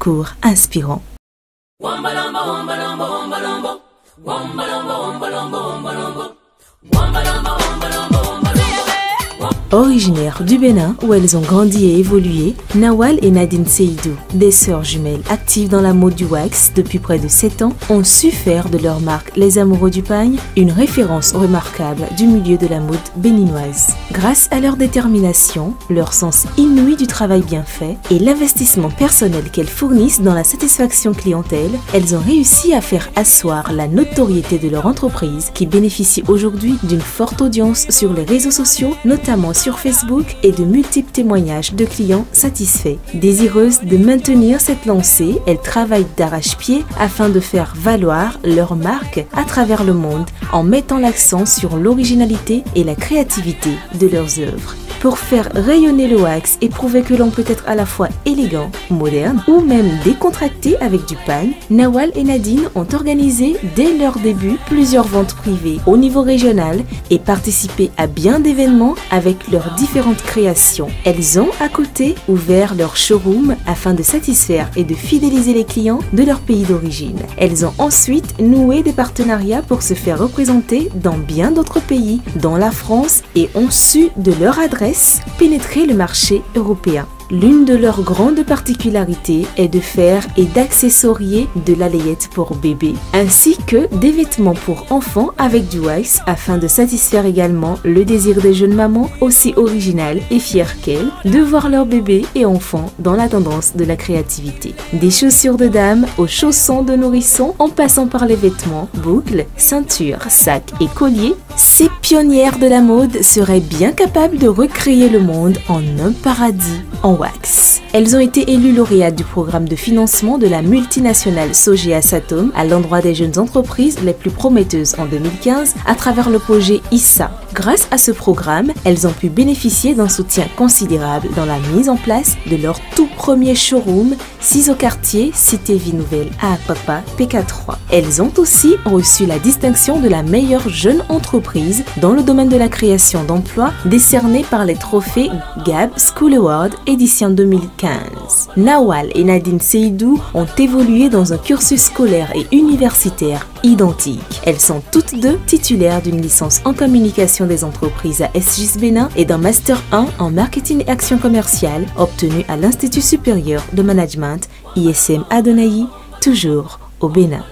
parcours inspirant. Originaires du Bénin, où elles ont grandi et évolué, Nawal et Nadine Seydou, des sœurs jumelles actives dans la mode du wax depuis près de 7 ans, ont su faire de leur marque Les Amoureux du Pagne une référence remarquable du milieu de la mode béninoise. Grâce à leur détermination, leur sens inouï du travail bien fait et l'investissement personnel qu'elles fournissent dans la satisfaction clientèle, elles ont réussi à faire asseoir la notoriété de leur entreprise qui bénéficie aujourd'hui d'une forte audience sur les réseaux sociaux, notamment sur Facebook, et de multiples témoignages de clients satisfaits. Désireuses de maintenir cette lancée, elles travaillent d'arrache-pied afin de faire valoir leur marque à travers le monde en mettant l'accent sur l'originalité et la créativité de leurs œuvres. Pour faire rayonner le wax et prouver que l'on peut être à la fois élégant, moderne ou même décontracté avec du pagne, Nawal et Nadine ont organisé dès leur début plusieurs ventes privées au niveau régional et participé à bien d'événements avec leurs différentes créations. Elles ont à côté ouvert leur showroom afin de satisfaire et de fidéliser les clients de leur pays d'origine. Elles ont ensuite noué des partenariats pour se faire représenter dans bien d'autres pays, dont la France, et ont su de leur adresse pénétrer le marché européen. L'une de leurs grandes particularités est de faire et d'accessorier de la layette pour bébé, ainsi que des vêtements pour enfants avec du wax afin de satisfaire également le désir des jeunes mamans aussi originales et fières qu'elles de voir leur bébé et enfants dans la tendance de la créativité. Des chaussures de dame aux chaussons de nourrissons en passant par les vêtements, boucles, ceintures, sacs et colliers, ces pionnières de la mode seraient bien capables de recréer le monde en un paradis en wax. Elles ont été élues lauréates du programme de financement de la multinationale Sogea Satom à l'endroit des jeunes entreprises les plus prometteuses en 2015 à travers le projet ISSA. Grâce à ce programme, elles ont pu bénéficier d'un soutien considérable dans la mise en place de leur tout premier showroom, 6 au quartier, Cité Vie Nouvelle à Apapa, PK3. Elles ont aussi reçu la distinction de la meilleure jeune entreprise dans le domaine de la création d'emplois décernée par les trophées Gab School Award édition 2015. Nawal et Nadine Seydou ont évolué dans un cursus scolaire et universitaire identique. Elles sont toutes deux titulaires d'une licence en communication des entreprises à SGS Bénin et d'un Master 1 en marketing et action commerciale obtenu à l'Institut supérieur de management ISM Adonaï, toujours au Bénin.